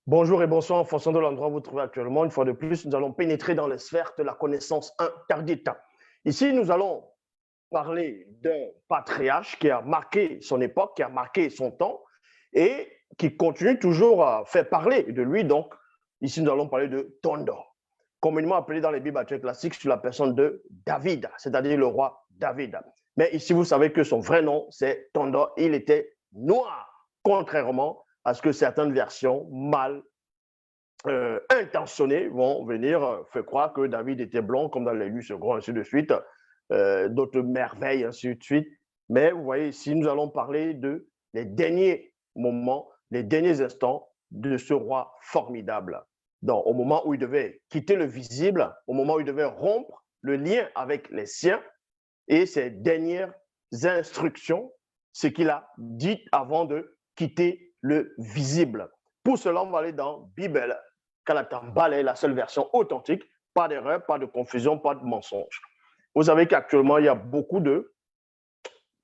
Bonjour et bonsoir en fonction de l'endroit où vous vous trouvez actuellement. Une fois de plus, nous allons pénétrer dans les sphères de la connaissance interdite. Ici, nous allons parler d'un patriarche qui a marqué son époque, qui a marqué son temps et qui continue toujours à faire parler de lui. Donc, ici, nous allons parler de Tondor, communément appelé dans les Bibles classiques sur la personne de David, c'est-à-dire le roi David. Mais ici, vous savez que son vrai nom, c'est Tondor. Il était noir, contrairement à ce que certaines versions mal intentionnées vont venir faire croire que David était blond, comme dans les Lues second, ainsi de suite, d'autres merveilles, ainsi de suite. Mais vous voyez ici, nous allons parler de les derniers moments, les derniers instants de ce roi formidable. Donc, au moment où il devait quitter le visible, au moment où il devait rompre le lien avec les siens et ses dernières instructions, ce qu'il a dit avant de quitter le visible. Pour cela, on va aller dans Bible, Kalatambale, la seule version authentique, pas d'erreur, pas de confusion, pas de mensonge. Vous savez qu'actuellement, il y a beaucoup de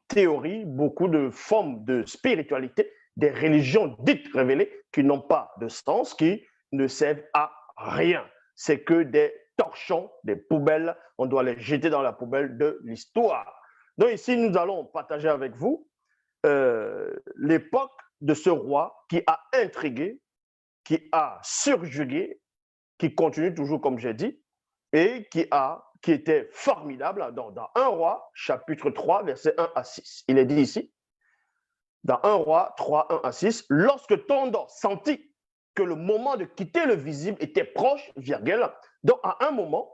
théories, beaucoup de formes de spiritualité, des religions dites révélées qui n'ont pas de sens, qui ne servent à rien. C'est que des torchons, des poubelles. On doit les jeter dans la poubelle de l'histoire. Donc ici, nous allons partager avec vous l'époque de ce roi qui a intrigué, qui a surjugué, qui continue toujours, comme j'ai dit, et qui était formidable dans 1 roi, chapitre 3, versets 1 à 6. Il est dit ici, dans 1 roi 3, 1 à 6, lorsque Tondor sentit que le moment de quitter le visible était proche, virgule, donc à un moment,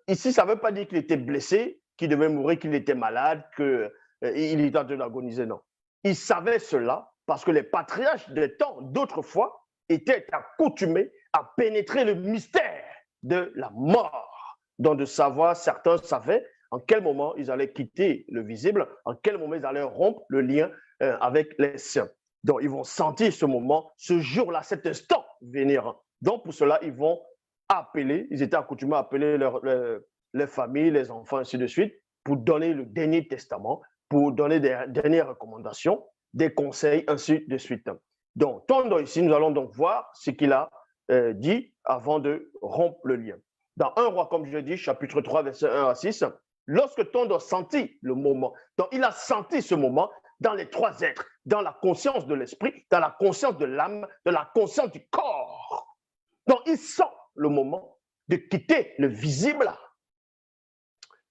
ici, ça ne veut pas dire qu'il était blessé, qu'il devait mourir, qu'il était malade, qu'il était en train d'agoniser, non. Il savait cela parce que les patriarches des temps d'autrefois étaient accoutumés à pénétrer le mystère de la mort. Donc de savoir, certains savaient en quel moment ils allaient quitter le visible, en quel moment ils allaient rompre le lien avec les siens. Donc ils vont sentir ce moment, ce jour-là, cet instant venir. Donc pour cela, ils vont appeler, ils étaient accoutumés à appeler les familles, les enfants, ainsi de suite, pour donner le dernier testament, pour donner des dernières recommandations, des conseils, ainsi de suite. Donc, Tondor ici, nous allons donc voir ce qu'il a dit avant de rompre le lien. Dans 1 roi, comme je dis, chapitre 3, verset 1 à 6, lorsque Tondor sentit le moment, donc il a senti ce moment dans les 3 êtres, dans la conscience de l'esprit, dans la conscience de l'âme, dans la conscience du corps. Donc il sent le moment de quitter le visible,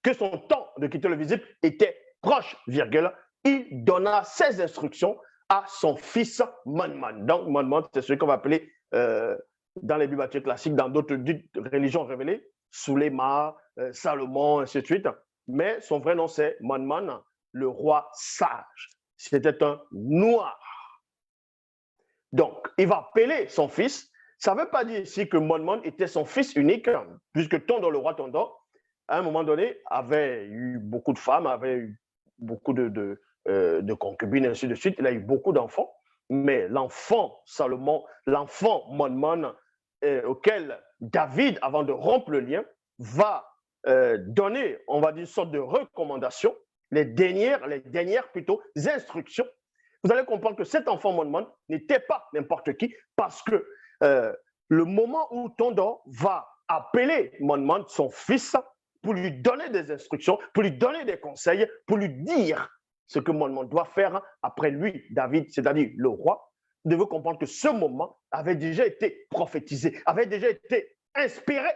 que son temps de quitter le visible était proche, virgule. Il donna ses instructions à son fils Monmon. Donc Monmon, c'est ce qu'on va appeler dans les bibliothèques classiques, dans d'autres religions révélées, Souléma, Salomon, ainsi de suite. Mais son vrai nom, c'est Monmon, le roi sage. C'était un noir. Donc, il va appeler son fils. Ça ne veut pas dire ici que Monmon était son fils unique, puisque Tondor, le roi Tondor, à un moment donné, avait eu beaucoup de femmes, avait eu beaucoup de concubines, ainsi de suite. Il a eu beaucoup d'enfants. Mais l'enfant Salomon, l'enfant Monmon, auquel David, avant de rompre le lien, va donner, on va dire, une sorte de recommandation, les dernières plutôt instructions. Vous allez comprendre que cet enfant Monmon n'était pas n'importe qui, parce que le moment où Tondor va appeler Monmon, son fils, pour lui donner des instructions, pour lui donner des conseils, pour lui dire ce que Monmon doit faire après lui, David, c'est-à-dire le roi, vous devez comprendre que ce moment avait déjà été prophétisé, avait déjà été inspiré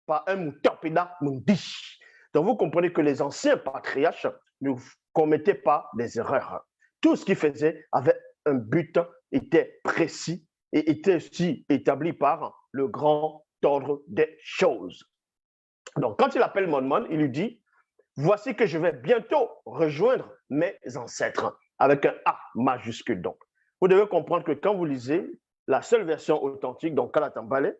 par un Mutapeda Mundi. Donc vous comprenez que les anciens patriarches ne commettaient pas des erreurs. Tout ce qu'ils faisaient avait un but, était précis et était aussi établi par le grand ordre des choses. Donc, quand il appelle Monmon, il lui dit, voici que je vais bientôt rejoindre mes ancêtres, avec un A majuscule. Donc, vous devez comprendre que quand vous lisez la seule version authentique, donc Kalatambale,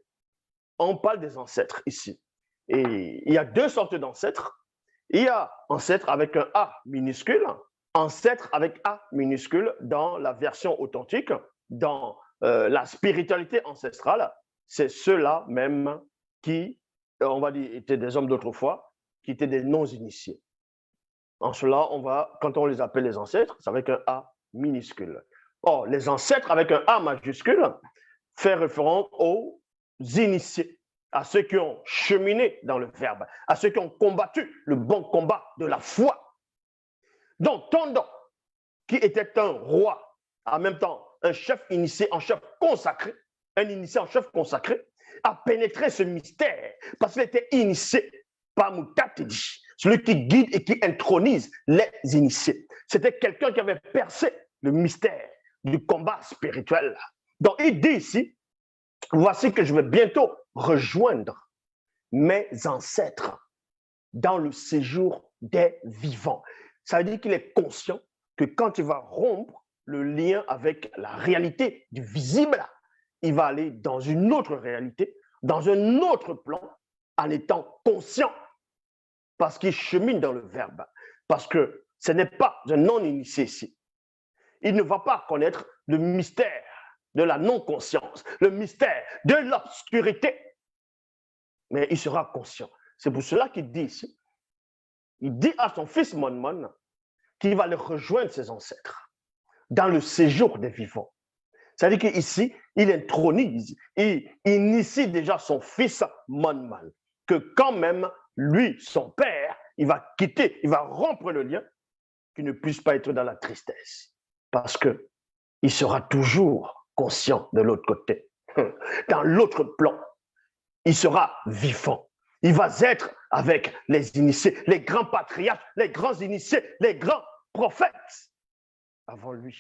on parle des ancêtres ici. Et il y a 2 sortes d'ancêtres. Il y a ancêtre avec un A minuscule, ancêtre avec A minuscule dans la version authentique, dans la spiritualité ancestrale. C'est ceux-là même qui, on va dire, étaient des hommes d'autrefois, qui étaient des non-initiés. En cela, quand on les appelle les ancêtres, c'est avec un A minuscule. Or, les ancêtres avec un A majuscule, fait référence aux initiés, à ceux qui ont cheminé dans le Verbe, à ceux qui ont combattu le bon combat de la foi. Donc, Tondon, qui était un roi, en même temps un chef initié, un chef consacré, un initié en chef consacré, a pénétré ce mystère parce qu'il était initié par Moutatedi, celui qui guide et qui intronise les initiés. C'était quelqu'un qui avait percé le mystère du combat spirituel. Donc, il dit ici, voici que je vais bientôt rejoindre mes ancêtres dans le séjour des vivants. Ça veut dire qu'il est conscient que quand il va rompre le lien avec la réalité du visible, il va aller dans une autre réalité, dans un autre plan, en étant conscient, parce qu'il chemine dans le Verbe, parce que ce n'est pas un non-initié ici. Il ne va pas connaître le mystère de la non-conscience, le mystère de l'obscurité, mais il sera conscient. C'est pour cela qu'il dit ici, il dit à son fils Monmon qu'il va le rejoindre ses ancêtres dans le séjour des vivants. C'est-à-dire qu'ici, il intronise, il initie déjà son fils Monmon, que quand même, lui, son père, il va quitter, il va rompre le lien, qu'il ne puisse pas être dans la tristesse, parce qu'il sera toujours conscient de l'autre côté, dans l'autre plan. Il sera vivant. Il va être avec les initiés, les grands patriarches, les grands initiés, les grands prophètes avant lui,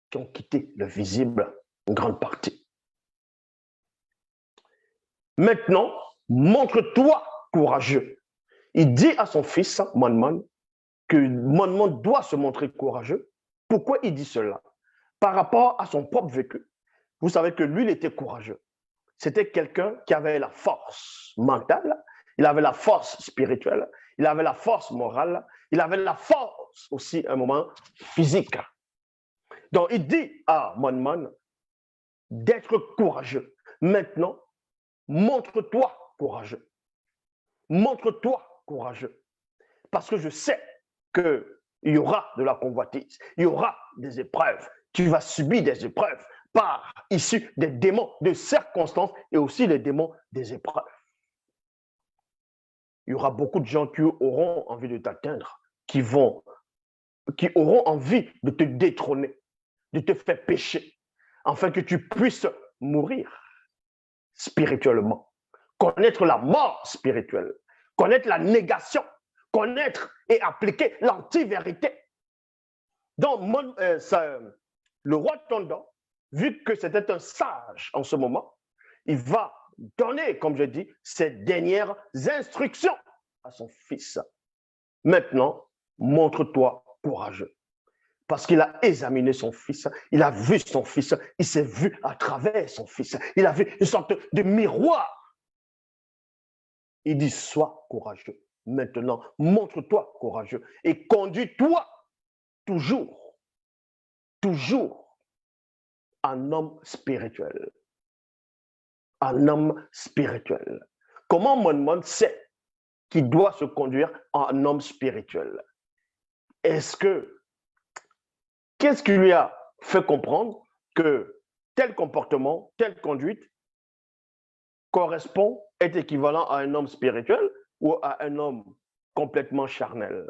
qui ont quitté le visible une grande partie. Maintenant, montre-toi courageux. Il dit à son fils, Monmon, que Monmon doit se montrer courageux. Pourquoi il dit cela? Par rapport à son propre vécu. Vous savez que lui, il était courageux. C'était quelqu'un qui avait la force mentale, il avait la force spirituelle, il avait la force morale, il avait la force aussi, à un moment, physique. Donc, il dit à Monmon d'être courageux. Maintenant, montre-toi courageux. Montre-toi courageux. Parce que je sais qu'il y aura de la convoitise, il y aura des épreuves. Tu vas subir des épreuves issus des démons de circonstances et aussi des démons des épreuves. Il y aura beaucoup de gens qui auront envie de t'atteindre, qui auront envie de te détrôner, de te faire pécher, afin que tu puisses mourir spirituellement, connaître la mort spirituelle, connaître la négation, connaître et appliquer l'anti-vérité. Donc, le roi Tondon, vu que c'était un sage en ce moment, il va donner, comme je dis, ses dernières instructions à son fils. Maintenant, montre-toi courageux. Parce qu'il a examiné son fils, il a vu son fils, il s'est vu à travers son fils, il a vu une sorte de miroir. Il dit, sois courageux. Maintenant, montre-toi courageux et conduis-toi toujours, toujours en homme spirituel. En homme spirituel. Comment Monmon sait qu'il doit se conduire en homme spirituel? Qu'est-ce qui lui a fait comprendre que tel comportement, telle conduite correspond, est équivalent à un homme spirituel ou à un homme complètement charnel?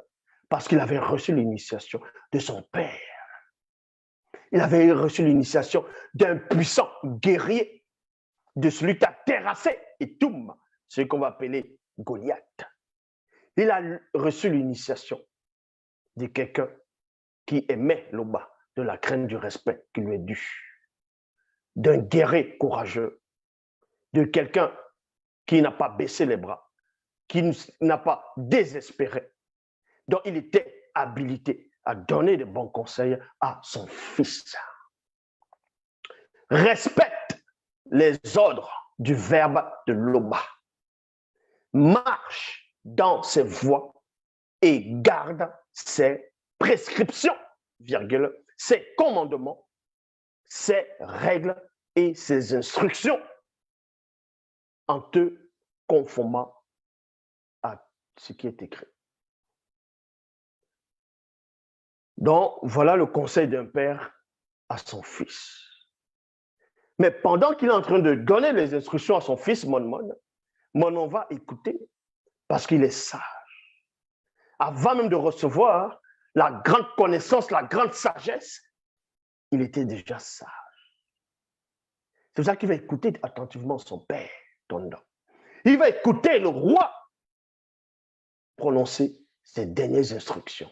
Parce qu'il avait reçu l'initiation de son père. Il avait reçu l'initiation d'un puissant guerrier, de celui qui a terrassé et tout, ce qu'on va appeler Goliath. Il a reçu l'initiation de quelqu'un qui aimait Loba, de la crainte du respect qui lui est dû, d'un guerrier courageux, de quelqu'un qui n'a pas baissé les bras, qui n'a pas désespéré. Donc, il était habilité à donner de bons conseils à son fils. Respecte les ordres du verbe de Loba. Marche dans ses voies et garde ses prescriptions, virgule, ses commandements, ses règles et ses instructions en te conformant à ce qui est écrit. Donc, voilà le conseil d'un père à son fils. Mais pendant qu'il est en train de donner les instructions à son fils Monon va écouter parce qu'il est sage. Avant même de recevoir la grande connaissance, la grande sagesse, il était déjà sage. C'est pour ça qu'il va écouter attentivement son père, Tonda. Il va écouter le roi prononcer ses dernières instructions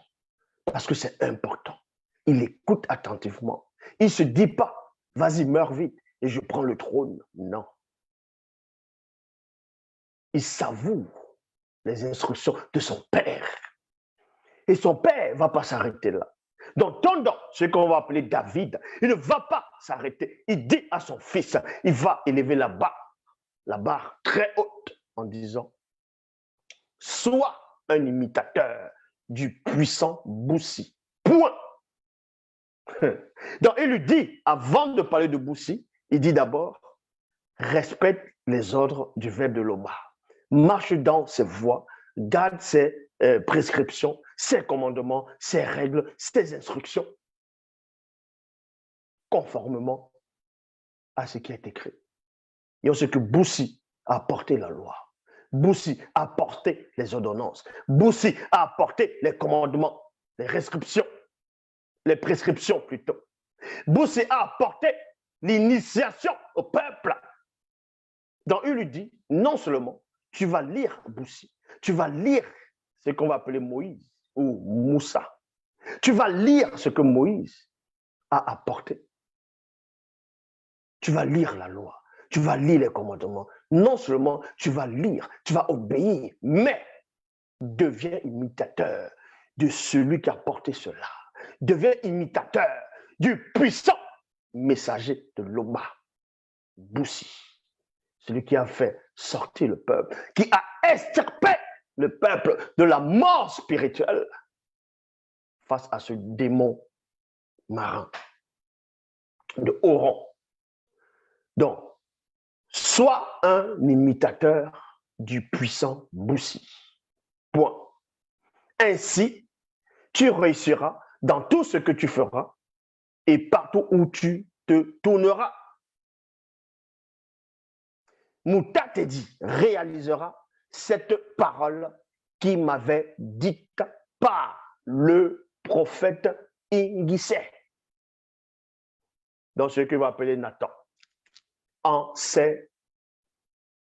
parce que c'est important. Il écoute attentivement. Il ne se dit pas, vas-y, meurs vite et je prends le trône. Non. Il savoure les instructions de son père. Et son père ne va pas s'arrêter là. Donc, Tonda, ce qu'on va appeler David, il ne va pas s'arrêter. Il dit à son fils, il va élever la barre très haute, en disant, sois un imitateur du puissant Boussi. Point. Donc, il lui dit, avant de parler de Boussi, il dit d'abord, respecte les ordres du verbe de Loma. Marche dans ses voies, garde ses prescriptions, ses commandements, ses règles, ses instructions, conformément à ce qui est écrit. Et on sait que Boussi a apporté la loi. Boussi a apporté les ordonnances. Boussi a apporté les commandements, les prescriptions plutôt. Boussi a apporté l'initiation au peuple. Donc, il lui dit, non seulement tu vas lire Boussi, tu vas lire ce qu'on va appeler Moïse ou Moussa. Tu vas lire ce que Moïse a apporté. Tu vas lire la loi, tu vas lire les commandements. Non seulement tu vas lire, tu vas obéir, mais deviens imitateur de celui qui a porté cela. Deviens imitateur du puissant messager de Loma, Boussi. Celui qui a fait sortir le peuple, qui a extirpé le peuple de la mort spirituelle face à ce démon marin de haut rang. Donc, sois un imitateur du puissant Boussi. Point. Ainsi, tu réussiras dans tout ce que tu feras et partout où tu te tourneras. Moutatedi réalisera cette parole qui m'avait dite par le prophète Ingissé, dans ce que va appeler Nathan. En ces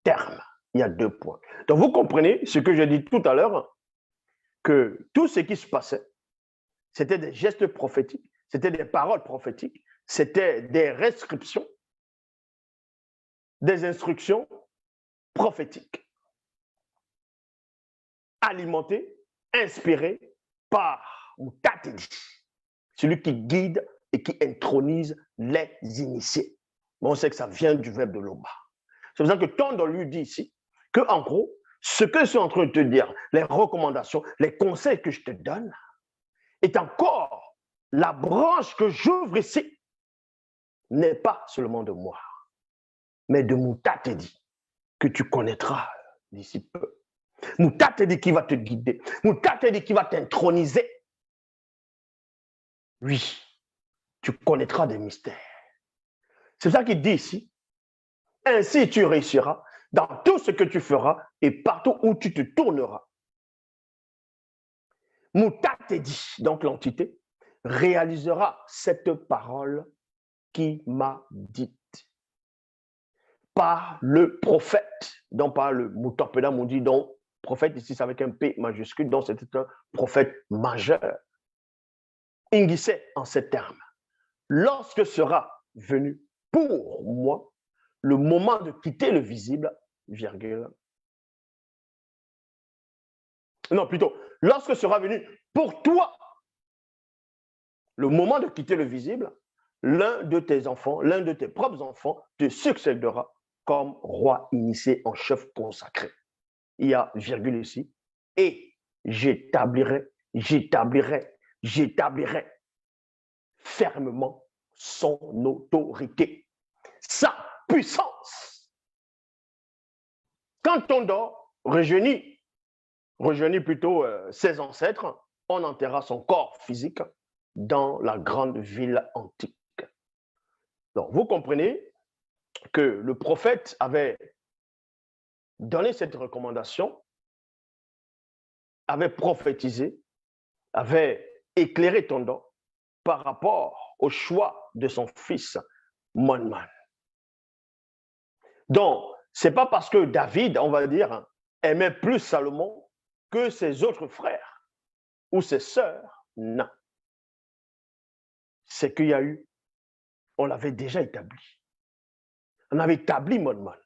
termes, il y a 2 points. Donc vous comprenez ce que j'ai dit tout à l'heure, que tout ce qui se passait, c'était des gestes prophétiques, c'était des paroles prophétiques, c'était des restrictions, des instructions prophétiques, alimentées, inspirées par Moutatedi, celui qui guide et qui intronise les initiés. Mais on sait que ça vient du verbe de Loma. C'est pour ça que Tonda lui dit ici que, en gros, ce que je suis en train de te dire, les recommandations, les conseils que je te donne, est encore la branche que j'ouvre ici, n'est pas seulement de moi, mais de Moutatedi, que tu connaîtras d'ici peu. Moutatedi qui va te guider, Moutatedi qui va t'introniser. Oui, tu connaîtras des mystères. C'est ça qu'il dit ici. Ainsi, tu réussiras dans tout ce que tu feras et partout où tu te tourneras. Moutatedi, donc l'entité, réalisera cette parole qui m'a dite par le prophète, donc par le Moutapedam, on dit donc prophète ici, c'est avec un P majuscule, donc c'était un prophète majeur. Ingissé en ces termes. Lorsque sera venu pour moi le moment de quitter le visible, virgule. Non, plutôt, lorsque sera venu pour toi le moment de quitter le visible, l'un de tes enfants, l'un de tes propres enfants te succédera comme roi initié en chef consacré. Il y a virgule ici. Et j'établirai fermement son autorité, sa puissance. Quand on dort, rajeunit plutôt ses ancêtres, on enterra son corps physique dans la grande ville antique. Donc, vous comprenez que le prophète avait donné cette recommandation, avait prophétisé, avait éclairé Tondor par rapport au choix de son fils Monman. Donc, ce n'est pas parce que David, on va dire, aimait plus Salomon que ses autres frères ou ses sœurs. Non. C'est qu'il y a eu, on l'avait déjà établi. On avait établi Monman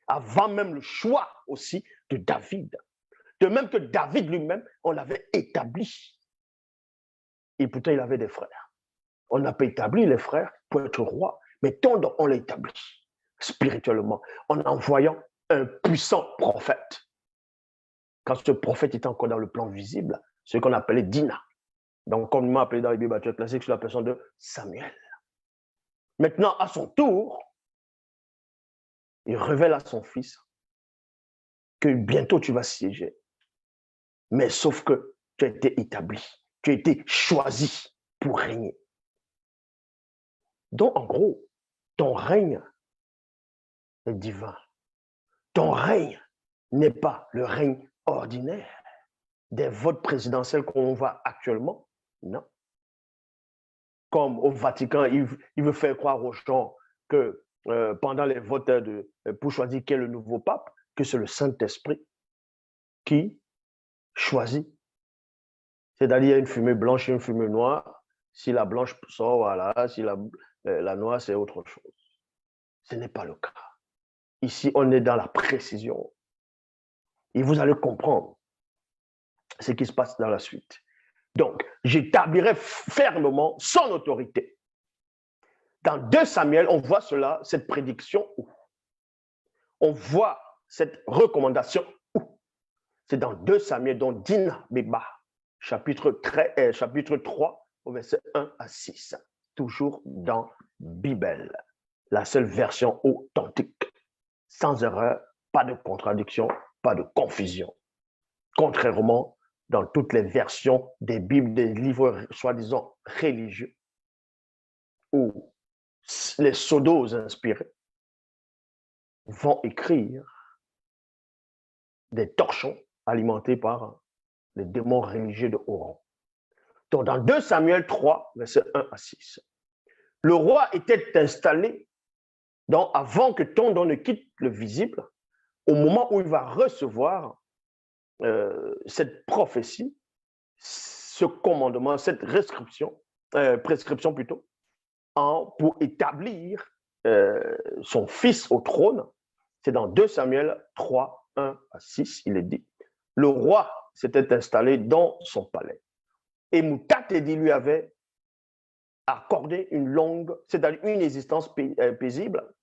avant même le choix aussi de David. De même que David lui-même, on l'avait établi. Et pourtant, il avait des frères. On n'a pas établi les frères pour être roi, mais Tondor, on l'a établi spirituellement en envoyant un puissant prophète. Quand ce prophète était encore dans le plan visible, ce qu'on appelait Dina. Donc, comme on m'a appelé dans les Bibles classiques, sur la personne de Samuel. Maintenant, à son tour, il révèle à son fils que bientôt tu vas siéger. Mais sauf que tu as été établi, tu as été choisi pour régner. Donc, en gros, ton règne est divin. Ton règne n'est pas le règne ordinaire des votes présidentiels qu'on voit actuellement. Non. Comme au Vatican, il veut faire croire aux gens que pendant les votes pour choisir quel est le nouveau pape, que c'est le Saint-Esprit qui choisit. C'est-à-dire, il y a une fumée blanche et une fumée noire. Si la blanche sort, voilà. Si la noire, c'est autre chose. Ce n'est pas le cas. Ici, on est dans la précision. Et vous allez comprendre ce qui se passe dans la suite. Donc, j'établirai fermement son autorité. Dans 2 Samuel, on voit cela, cette prédiction où on voit cette recommandation où c'est dans 2 Samuel, dont Dina Beba, chapitre 3, au verset 1 à 6, toujours dans Bible, la seule version authentique, sans erreur, pas de contradiction, pas de confusion. Contrairement dans toutes les versions des Bibles, des livres soi-disant religieux, où les pseudos inspirés vont écrire des torchons alimentés par les démons religieux de haut rang. Donc, dans 2 Samuel 3, versets 1 à 6, le roi était installé, donc avant que Tondor ne quitte le visible, au moment où il va recevoir cette prophétie, ce commandement, cette prescription plutôt, pour établir son fils au trône. C'est dans 2 Samuel 3, 1 à 6, il est dit. Le roi s'était installé dans son palais. Et Moutatedi lui avait accordé une longue, c'est-à-dire une existence paisible,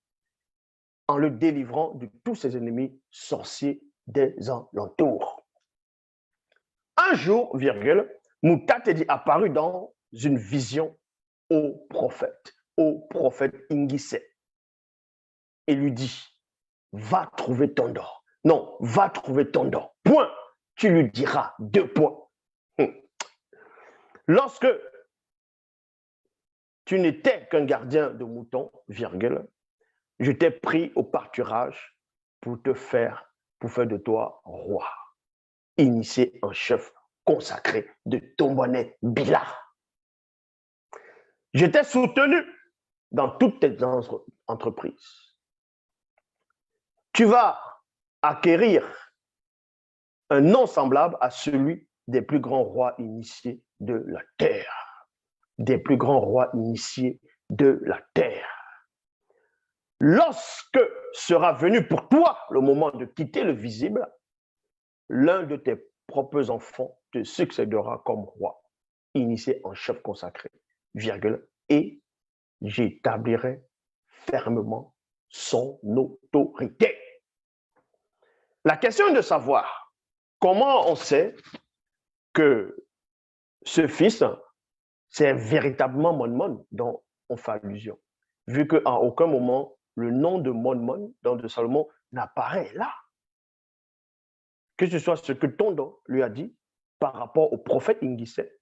en le délivrant de tous ses ennemis sorciers des alentours. Un jour, Moutatedi apparut dans une vision au prophète Ingissé, et lui dit, va trouver Tondor. Non, va trouver Tondor. Point. Tu lui diras 2 points. Lorsque tu n'étais qu'un gardien de moutons, je t'ai pris au pâturage pour faire de toi roi, initié en chef consacré de Tombonnet Bila. Je t'ai soutenu dans toutes tes entreprises. Tu vas acquérir un nom semblable à celui des plus grands rois initiés de la terre. Des plus grands rois initiés de la terre. Lorsque sera venu pour toi le moment de quitter le visible, l'un de tes propres enfants te succédera comme roi, initié en chef consacré, et j'établirai fermement son autorité. La question est de savoir comment on sait que ce fils, c'est véritablement Monmon dont on fait allusion, vu qu'à aucun moment, le nom de Monmon, dans de Salomon, n'apparaît là. Que ce soit ce que Tondor lui a dit par rapport au prophète Ingissé,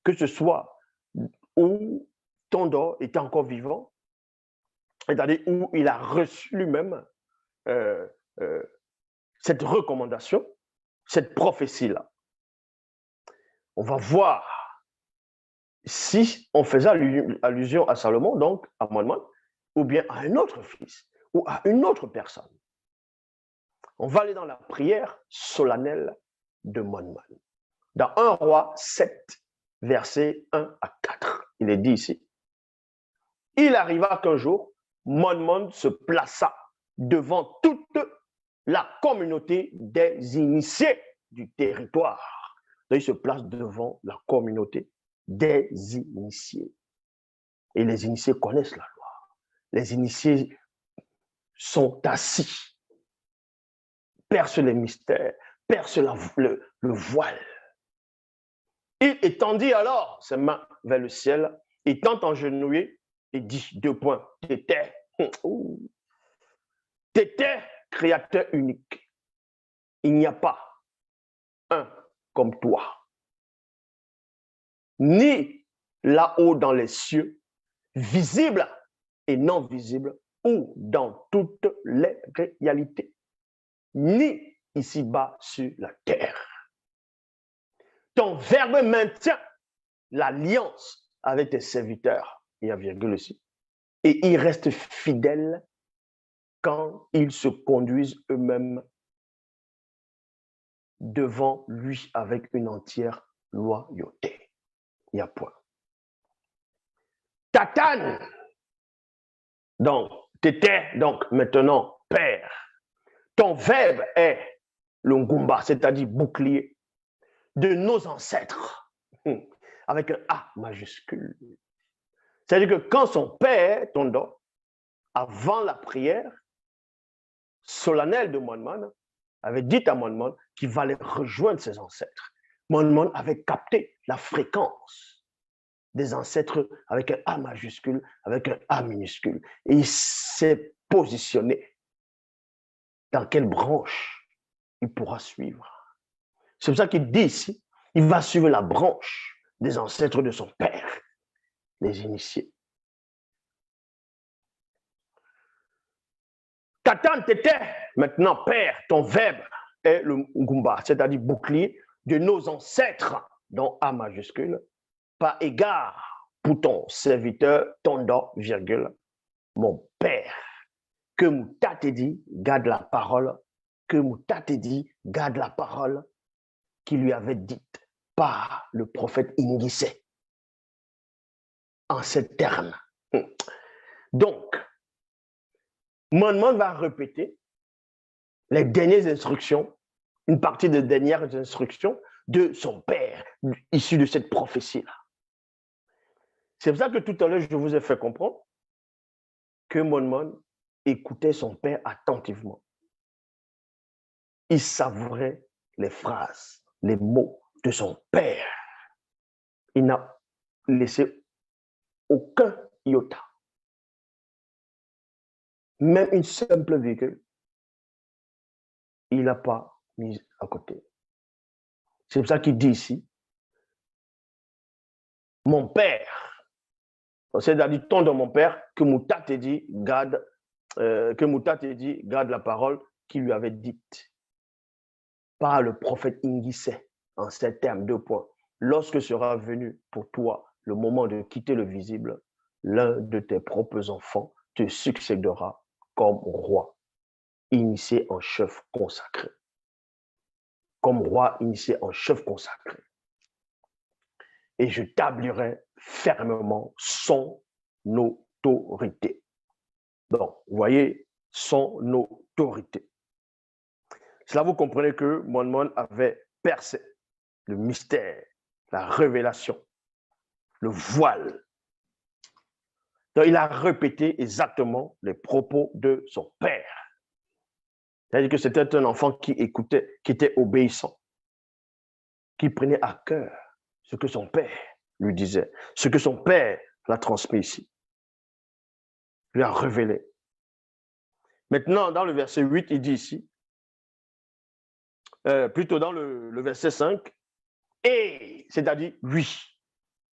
que ce soit où Tondor était encore vivant, c'est-à-dire où il a reçu lui-même euh, euh, cette recommandation, cette prophétie-là. On va voir si on faisait allusion à Salomon, donc à Moïse, ou bien à un autre fils, ou à une autre personne. On va aller dans la prière solennelle de Moïse. Dans 1 Roi 7, versets 1 à 4, il est dit ici, il arriva qu'un jour, Moïse se plaça devant toute la communauté des initiés du territoire. Donc, il se place devant la communauté des initiés. Et les initiés connaissent la loi. Les initiés sont assis, percent les mystères, percent le voile. Il étendit alors ses mains vers le ciel, étant engenouillé, et dit 2 points, t'étais, créateur unique. Il n'y a pas un comme toi. Ni là-haut dans les cieux, visible et non visible, ou dans toutes les réalités, ni ici-bas sur la terre. Ton verbe maintient l'alliance avec tes serviteurs, il y a virgule aussi, et ils restent fidèles quand ils se conduisent eux-mêmes devant lui avec une entière loyauté. Il y a point. Tatane, donc, t'étais donc maintenant père. Ton verbe est le ngumba, c'est-à-dire bouclier de nos ancêtres, avec un A majuscule. C'est-à-dire que quand son père, Tondo, avant la prière solennelle de Moïse, avait dit à Moïse qu'il va aller rejoindre ses ancêtres. Moïse avait capté la fréquence des ancêtres avec un A majuscule, avec un A minuscule. Et il s'est positionné dans quelle branche il pourra suivre. C'est pour ça qu'il dit ici, il va suivre la branche des ancêtres de son père, les initiés. Ta tante était maintenant père, ton verbe est le ngumba, c'est-à-dire bouclier de nos ancêtres, dont A majuscule, par égard pour ton serviteur, ton don, virgule, mon père. Que Mouta te dit, garde la parole, que Mouta te dit, garde la parole qui lui avait dite par le prophète Ingissé en ces termes. Donc, Moïse va répéter les dernières instructions, une partie des dernières instructions de son père, issu de cette prophétie-là. C'est pour ça que tout à l'heure, je vous ai fait comprendre que Moïse écoutait son père attentivement. Il savourait les phrases, les mots de son père. Il n'a laissé aucun iota, même une simple virgule, il n'a pas mis à côté. C'est pour ça qu'il dit ici, mon père, c'est-à-dire ton de mon père, que Mouta te dit, garde la parole qu'il lui avait dite par le prophète Ingissé, en ces termes, 2 points. Lorsque sera venu pour toi le moment de quitter le visible, l'un de tes propres enfants te succédera comme roi, initié en chef consacré. Comme roi initié en chef consacré. Et je tablirai fermement son autorité. Donc, vous voyez, son autorité. Cela, vous comprenez que Moïse avait percé le mystère, la révélation, le voile. Donc, il a répété exactement les propos de son père. C'est-à-dire que c'était un enfant qui écoutait, qui était obéissant, qui prenait à cœur ce que son père lui disait, ce que son père l'a transmis ici, lui a révélé. Maintenant, dans le verset 8, il dit ici, plutôt dans le verset 5, et, c'est-à-dire, oui,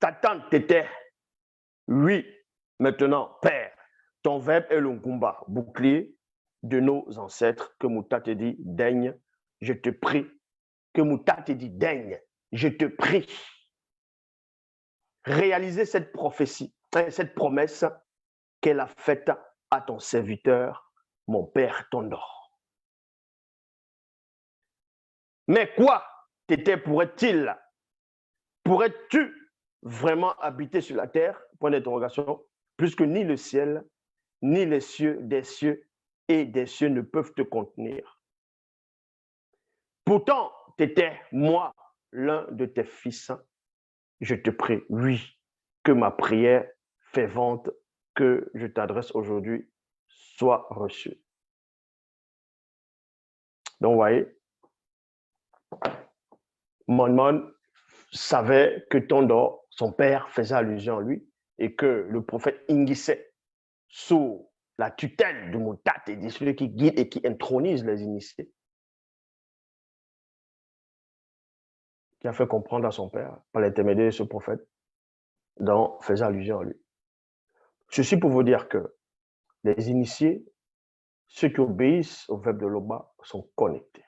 ta tante était, oui, maintenant, père, Ton verbe est le ngumba, bouclier de nos ancêtres. Que Mouta te dit, daigne, je te prie. Que Mouta te dit, daigne, je te prie. Réaliser cette prophétie, cette promesse qu'elle a faite à ton serviteur, mon père Tondor. Mais quoi t'étais pourrait-il? Pourrais-tu vraiment habiter sur la terre? Point d'interrogation. Plus que ni le ciel, ni les cieux et des cieux ne peuvent te contenir. Pourtant, t'étais, moi, l'un de tes fils. Je te prie, oui, que ma prière fervente que je t'adresse aujourd'hui soit reçue. Donc, vous voyez, Mon savait que Tondor, son père, faisait allusion à lui et que le prophète Ingissé, sous la tutelle de Moutat, et celui qui guide et qui intronise les initiés, qui a fait comprendre à son père, par l'intermédiaire de ce prophète, dont faisait allusion à lui. Ceci pour vous dire que les initiés, ceux qui obéissent au verbe de l'Oba, sont connectés.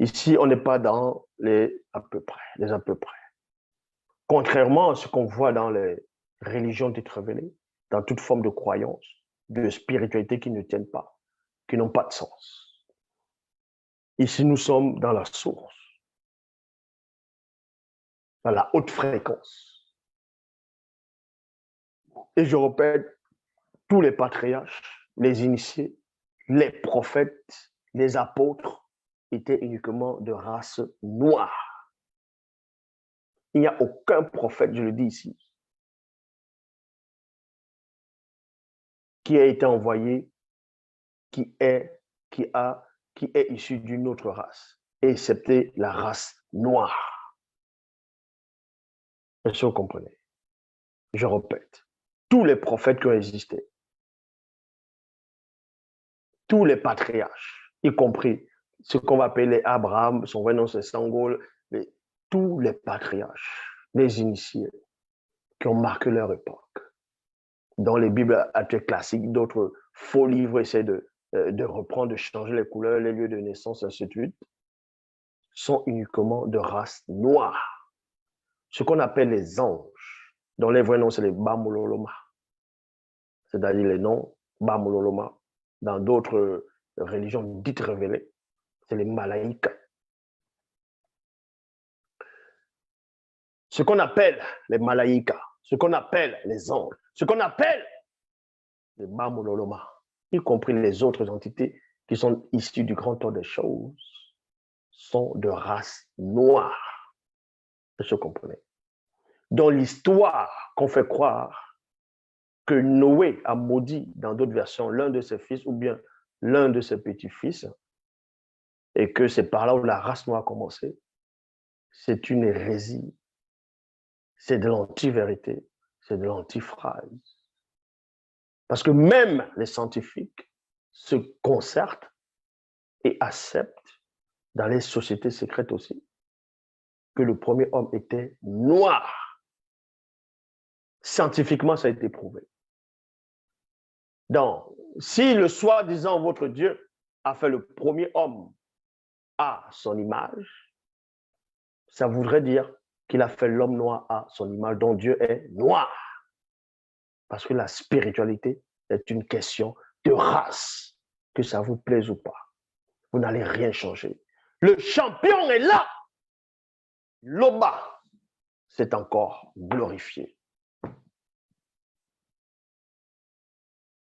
Ici, on n'est pas dans les à peu près, les à peu près. Contrairement à ce qu'on voit dans les religions dites révélées, dans toute forme de croyance, de spiritualité qui ne tiennent pas, qui n'ont pas de sens. Ici, nous sommes dans la source, dans la haute fréquence. Et je répète, tous les patriarches, les initiés, les prophètes, les apôtres étaient uniquement de race noire. Il n'y a aucun prophète, je le dis ici, qui a été envoyé, qui est issu d'une autre race, excepté la race noire. Est-ce que vous comprenez? Je répète, tous les prophètes qui ont existé, tous les patriarches, y compris ce qu'on va appeler Abraham, son vrai nom c'est Sangol, tous les patriarches, les initiés qui ont marqué leur époque. Dans les Bibles actuelles classiques, d'autres faux livres essaient de reprendre, de changer les couleurs, les lieux de naissance, ainsi de suite, sont uniquement de race noire. Ce qu'on appelle les anges, dont les vrais noms, c'est les Bamuloloma. C'est-à-dire les noms Bamuloloma. Dans d'autres religions dites révélées, c'est les Malaïkas. Ce qu'on appelle les Malaïkas, ce qu'on appelle les anges, ce qu'on appelle les Bamuloloma, y compris les autres entités qui sont issues du grand ordre des choses, sont de race noire. Est-ce que vous comprenez? Dans l'histoire qu'on fait croire que Noé a maudit, dans d'autres versions, l'un de ses fils ou bien l'un de ses petits-fils, et que c'est par là où la race noire a commencé, c'est une hérésie. C'est de l'anti-vérité, c'est de l'anti-phrase. Parce que même les scientifiques se concertent et acceptent, dans les sociétés secrètes aussi, que le premier homme était noir. Scientifiquement, ça a été prouvé. Donc, si le soi-disant votre Dieu a fait le premier homme à son image, ça voudrait dire qu'il a fait l'homme noir à son image, dont Dieu est noir. Parce que la spiritualité est une question de race, que ça vous plaise ou pas. Vous n'allez rien changer. Le champion est là. L'Oba s'est encore glorifié.